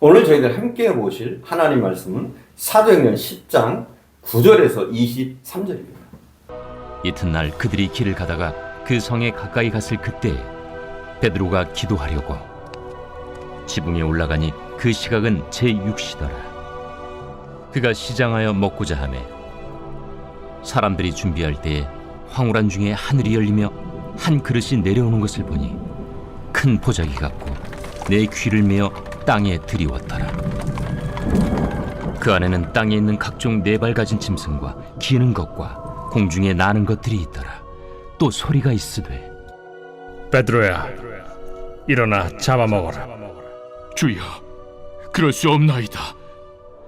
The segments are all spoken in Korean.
오늘 저희들 함께 보실 하나님 말씀은 사도행전 10장 9절에서 23절입니다. 이튿날 그들이 길을 가다가 그 성에 가까이 갔을 그때 베드로가 기도하려고 지붕에 올라가니 그 시각은 제6시더라. 그가 시장하여 먹고자 하매 사람들이 준비할 때에 황홀한 중에 하늘이 열리며 한 그릇이 내려오는 것을 보니 큰 보자기 같고 내 귀를 메어 땅에 들이웠더라. 그 안에는 땅에 있는 각종 네 발 가진 짐승과 기는 것과 공중에 나는 것들이 있더라. 또 소리가 있으되 베드로야, 일어나 잡아먹어라. 주여, 그럴 수 없나이다.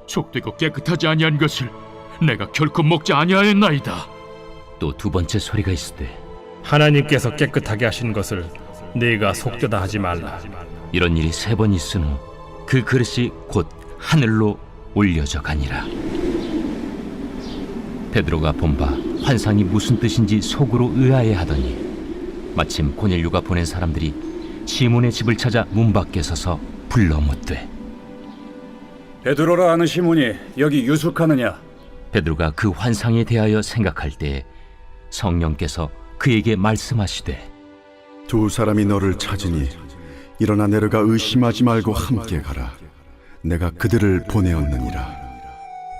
속되고 깨끗하지 아니한 것을 내가 결코 먹지 아니하였나이다. 또 두 번째 소리가 있으되 하나님께서 깨끗하게 하신 것을 네가 속되다 하지 말라. 이런 일이 세 번 있은 후 그 그릇이 곧 하늘로 올려져 가니라. 베드로가 본 바 환상이 무슨 뜻인지 속으로 의아해하더니 마침 고넬료가 보낸 사람들이 시몬의 집을 찾아 문 밖에 서서 불러 묻되 베드로라 하는 시몬이 여기 유숙하느냐? 베드로가 그 환상에 대하여 생각할 때에 성령께서 그에게 말씀하시되 두 사람이 너를 찾으니 일어나 내려가 의심하지 말고 함께 가라. 내가 그들을 보내었느니라.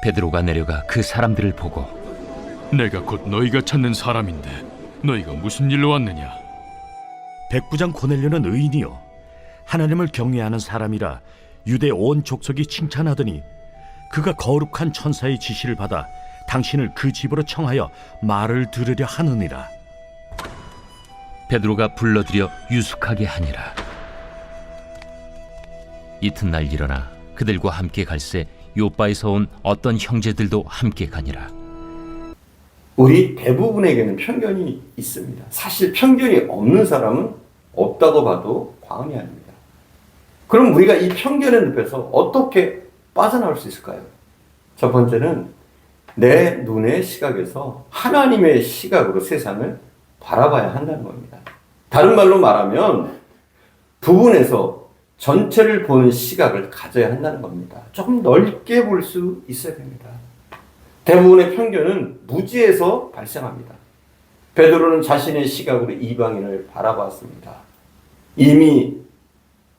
베드로가 내려가 그 사람들을 보고 내가 곧 너희가 찾는 사람인데 너희가 무슨 일로 왔느냐? 백부장 고넬료는 의인이요 하나님을 경외하는 사람이라 유대 온 족속이 칭찬하더니 그가 거룩한 천사의 지시를 받아 당신을 그 집으로 청하여 말을 들으려 하느니라. 베드로가 불러들여 유숙하게 하니라. 이튿날 일어나 그들과 함께 갈새 요바에서 온 어떤 형제들도 함께 가니라. 우리 대부분에게는 편견이 있습니다. 사실 편견이 없는 사람은 없다고 봐도 과언이 아닙니다. 그럼 우리가 이 편견의 늪에서 어떻게 빠져나올 수 있을까요? 첫 번째는 내 눈의 시각에서 하나님의 시각으로 세상을 바라봐야 한다는 겁니다. 다른 말로 말하면 부분에서 전체를 보는 시각을 가져야 한다는 겁니다. 조금 넓게 볼 수 있어야 됩니다. 대부분의 편견은 무지에서 발생합니다. 베드로는 자신의 시각으로 이방인을 바라봤습니다. 이미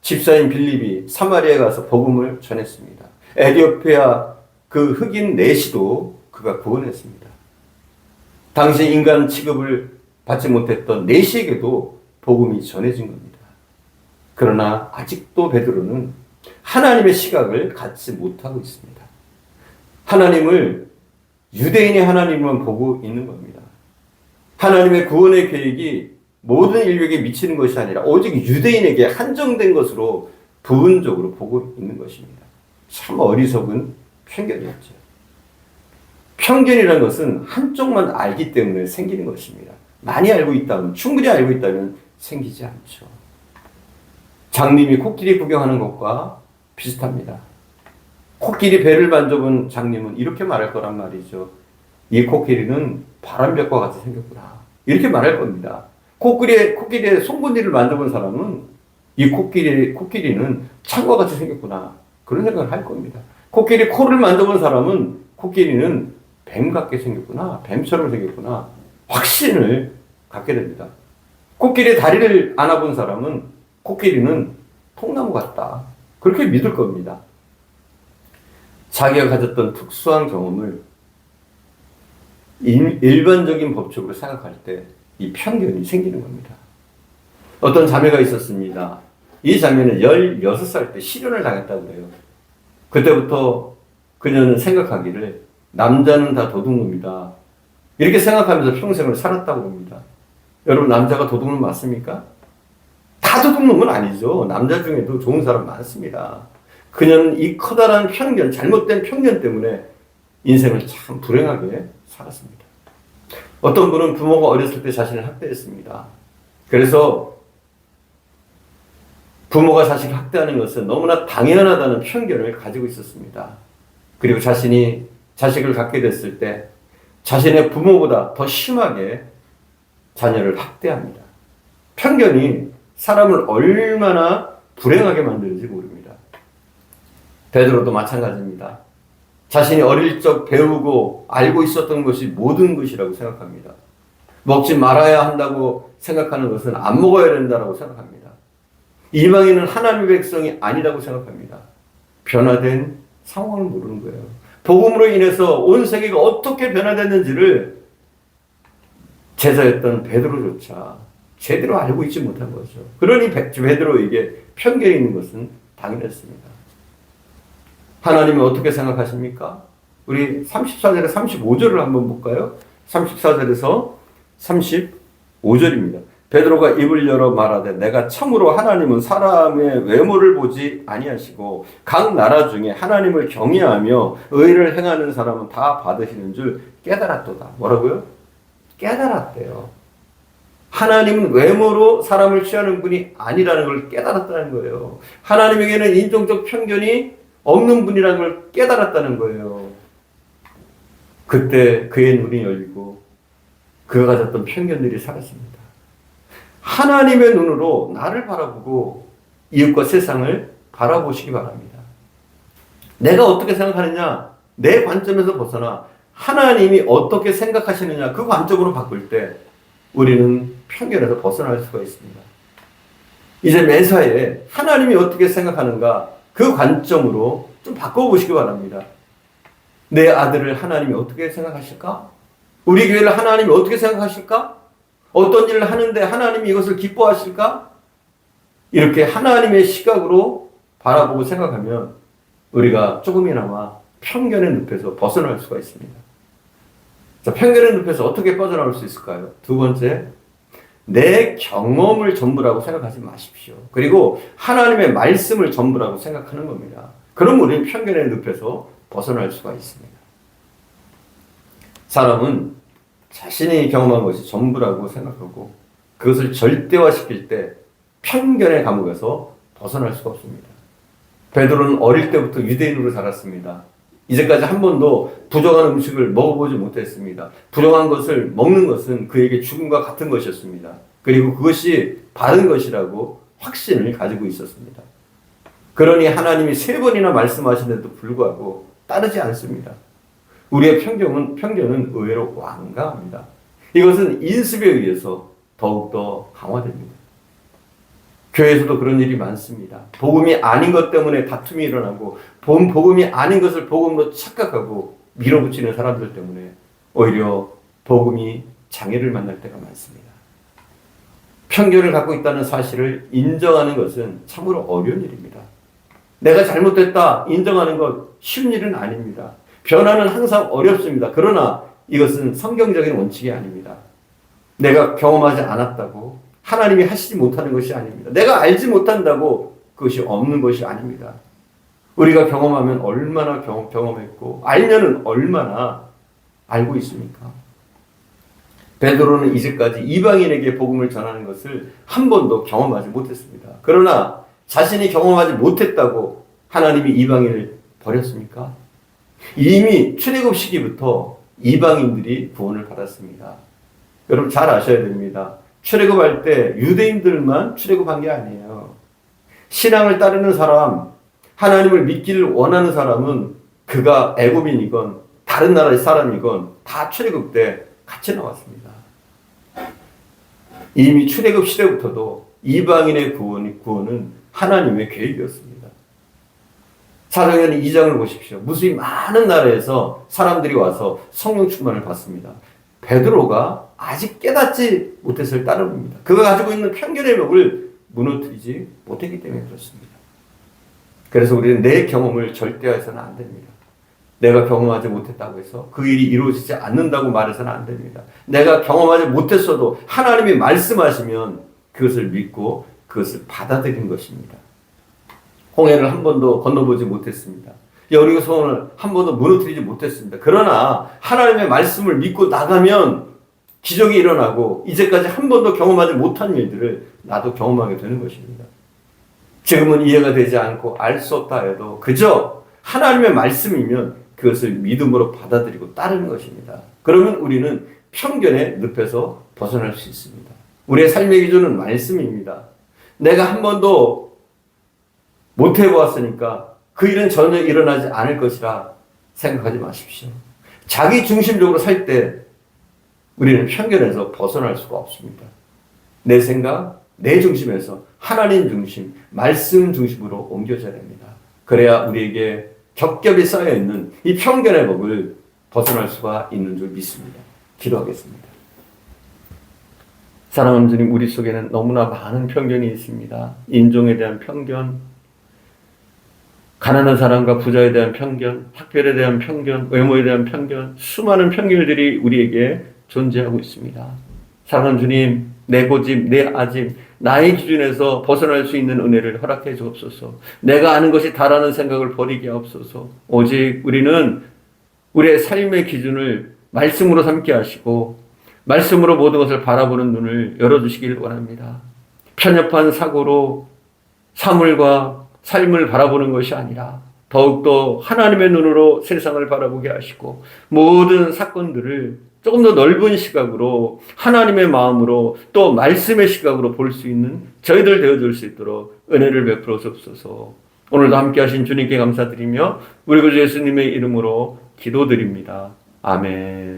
집사인 빌립이 사마리아에 가서 복음을 전했습니다. 에디오피아 그 흑인 내시도 그가 구원했습니다. 당시 인간 취급을 받지 못했던 내시에게도 복음이 전해진 겁니다. 그러나 아직도 베드로는 하나님의 시각을 갖지 못하고 있습니다. 하나님을 유대인의 하나님만 보고 있는 겁니다. 하나님의 구원의 계획이 모든 인류에게 미치는 것이 아니라 오직 유대인에게 한정된 것으로 부분적으로 보고 있는 것입니다. 참 어리석은 편견이었죠. 편견이라는 것은 한쪽만 알기 때문에 생기는 것입니다. 많이 알고 있다면, 충분히 알고 있다면 생기지 않죠. 장님이 코끼리 구경하는 것과 비슷합니다. 코끼리 배를 만져본 장님은 이렇게 말할 거란 말이죠. 이 코끼리는 바람벽과 같이 생겼구나. 이렇게 말할 겁니다. 코끼리의 송곳니를 만져본 사람은 이 코끼리는 창과 같이 생겼구나. 그런 생각을 할 겁니다. 코끼리 코를 만져본 사람은 코끼리는 뱀 같게 생겼구나. 뱀처럼 생겼구나. 확신을 갖게 됩니다. 코끼리 다리를 안아본 사람은 코끼리는 통나무 같다. 그렇게 믿을 겁니다. 자기가 가졌던 특수한 경험을 일반적인 법칙으로 생각할 때 이 편견이 생기는 겁니다. 어떤 자매가 있었습니다. 이 자매는 16살 때 실연을 당했다고 해요. 그때부터 그녀는 생각하기를 남자는 다 도둑놈이다. 이렇게 생각하면서 평생을 살았다고 봅니다. 여러분, 남자가 도둑놈 맞습니까? 다 도둑놈은 아니죠. 남자 중에도 좋은 사람 많습니다. 그녀는 이 커다란 편견, 잘못된 편견 때문에 인생을 참 불행하게 살았습니다. 어떤 분은 부모가 어렸을 때 자신을 학대했습니다. 그래서 부모가 자식을 학대하는 것은 너무나 당연하다는 편견을 가지고 있었습니다. 그리고 자신이 자식을 갖게 됐을 때 자신의 부모보다 더 심하게 자녀를 학대합니다. 편견이 사람을 얼마나 불행하게 만드는지 모릅니다. 베드로도 마찬가지입니다. 자신이 어릴 적 배우고 알고 있었던 것이 모든 것이라고 생각합니다. 먹지 말아야 한다고 생각하는 것은 안 먹어야 된다고 생각합니다. 이방인은 하나님의 백성이 아니라고 생각합니다. 변화된 상황을 모르는 거예요. 복음으로 인해서 온 세계가 어떻게 변화됐는지를 제자였던 베드로조차 제대로 알고 있지 못한 거죠. 그러니 베드로에게 편견이 있는 것은 당연했습니다. 하나님은 어떻게 생각하십니까? 우리 34절에 35절을 한번 볼까요? 34절에서 35절입니다. 베드로가 입을 열어 말하되 내가 참으로 하나님은 사람의 외모를 보지 아니하시고 각 나라 중에 하나님을 경외하며 의를 행하는 사람은 다 받으시는 줄 깨달았도다. 뭐라고요? 깨달았대요. 하나님은 외모로 사람을 취하는 분이 아니라는 걸 깨달았다는 거예요. 하나님에게는 인종적 편견이 없는 분이라는 걸 깨달았다는 거예요. 그때 그의 눈이 열리고 그가 가졌던 편견들이 사라집니다. 하나님의 눈으로 나를 바라보고 이웃과 세상을 바라보시기 바랍니다. 내가 어떻게 생각하느냐, 내 관점에서 벗어나 하나님이 어떻게 생각하시느냐 그 관점으로 바꿀 때 우리는 편견에서 벗어날 수가 있습니다. 이제 매사에 하나님이 어떻게 생각하는가 그 관점으로 좀 바꿔보시기 바랍니다. 내 아들을 하나님이 어떻게 생각하실까? 우리 교회를 하나님이 어떻게 생각하실까? 어떤 일을 하는데 하나님이 이것을 기뻐하실까? 이렇게 하나님의 시각으로 바라보고 생각하면 우리가 조금이나마 편견의 늪에서 벗어날 수가 있습니다. 자, 편견의 늪에서 어떻게 빠져나올 수 있을까요? 두 번째, 내 경험을 전부라고 생각하지 마십시오. 그리고 하나님의 말씀을 전부라고 생각하는 겁니다. 그럼 우리는 편견의 늪에서 벗어날 수가 있습니다. 사람은 자신이 경험한 것이 전부라고 생각하고 그것을 절대화시킬 때 편견의 감옥에서 벗어날 수가 없습니다. 베드로는 어릴 때부터 유대인으로 자랐습니다. 이제까지 한 번도 부정한 음식을 먹어보지 못했습니다. 부정한 것을 먹는 것은 그에게 죽음과 같은 것이었습니다. 그리고 그것이 바른 것이라고 확신을 가지고 있었습니다. 그러니 하나님이 3번이나 말씀하시는데도 불구하고 따르지 않습니다. 우리의 편견은 의외로 완강합니다. 이것은 인습에 의해서 더욱더 강화됩니다. 교회에서도 그런 일이 많습니다. 복음이 아닌 것 때문에 다툼이 일어나고 복음이 아닌 것을 복음으로 착각하고 밀어붙이는 사람들 때문에 오히려 복음이 장애를 만날 때가 많습니다. 편견을 갖고 있다는 사실을 인정하는 것은 참으로 어려운 일입니다. 내가 잘못됐다 인정하는 것 쉬운 일은 아닙니다. 변화는 항상 어렵습니다. 그러나 이것은 성경적인 원칙이 아닙니다. 내가 경험하지 않았다고 하나님이 하시지 못하는 것이 아닙니다. 내가 알지 못한다고 그것이 없는 것이 아닙니다. 우리가 경험하면 얼마나 경험했고 알면은 얼마나 알고 있습니까? 베드로는 이제까지 이방인에게 복음을 전하는 것을 한 번도 경험하지 못했습니다. 그러나 자신이 경험하지 못했다고 하나님이 이방인을 버렸습니까? 이미 출애굽 시기부터 이방인들이 구원을 받았습니다. 여러분 잘 아셔야 됩니다. 출애굽할 때 유대인들만 출애굽한 게 아니에요. 신앙을 따르는 사람, 하나님을 믿기를 원하는 사람은 그가 애굽인이건 다른 나라의 사람이건 다 출애굽 때 같이 나왔습니다. 이미 출애굽 시대부터도 이방인의 구원은 하나님의 계획이었습니다. 사도행전 2장을 보십시오. 무수히 많은 나라에서 사람들이 와서 성령 충만을 받습니다. 베드로가 아직 깨닫지 못했을 따름입니다. 그가 가지고 있는 편견의 벽을 무너뜨리지 못했기 때문에 그렇습니다. 그래서 우리는 내 경험을 절대화해서는 안 됩니다. 내가 경험하지 못했다고 해서 그 일이 이루어지지 않는다고 말해서는 안 됩니다. 내가 경험하지 못했어도 하나님이 말씀하시면 그것을 믿고 그것을 받아들이는 것입니다. 홍해를 한 번도 건너보지 못했습니다. 여리고성을 한 번도 무너뜨리지 못했습니다. 그러나 하나님의 말씀을 믿고 나가면 기적이 일어나고 이제까지 한 번도 경험하지 못한 일들을 나도 경험하게 되는 것입니다. 지금은 이해가 되지 않고 알 수 없다 해도 그저 하나님의 말씀이면 그것을 믿음으로 받아들이고 따르는 것입니다. 그러면 우리는 편견의 늪에서 벗어날 수 있습니다. 우리의 삶의 기준은 말씀입니다. 내가 한 번도 못 해보았으니까 그 일은 전혀 일어나지 않을 것이라 생각하지 마십시오. 자기 중심적으로 살 때 우리는 편견에서 벗어날 수가 없습니다. 내 생각, 내 중심에서 하나님 중심, 말씀 중심으로 옮겨져야 됩니다. 그래야 우리에게 겹겹이 쌓여있는 이 편견의 법을 벗어날 수가 있는 줄 믿습니다. 기도하겠습니다. 사랑하는 주님, 우리 속에는 너무나 많은 편견이 있습니다. 인종에 대한 편견, 가난한 사람과 부자에 대한 편견, 학별에 대한 편견, 외모에 대한 편견, 수많은 편견들이 우리에게 존재하고 있습니다. 사랑하는 주님, 내 고집, 내 아집, 나의 기준에서 벗어날 수 있는 은혜를 허락해 주옵소서. 내가 아는 것이 다라는 생각을 버리게 하옵소서. 오직 우리는 우리의 삶의 기준을 말씀으로 삼게 하시고 말씀으로 모든 것을 바라보는 눈을 열어주시길 원합니다. 편협한 사고로 사물과 삶을 바라보는 것이 아니라 더욱더 하나님의 눈으로 세상을 바라보게 하시고 모든 사건들을 조금 더 넓은 시각으로 하나님의 마음으로 또 말씀의 시각으로 볼 수 있는 저희들 되어줄 수 있도록 은혜를 베풀어 주옵소서. 오늘도 함께 하신 주님께 감사드리며 우리 구주 예수님의 이름으로 기도드립니다. 아멘.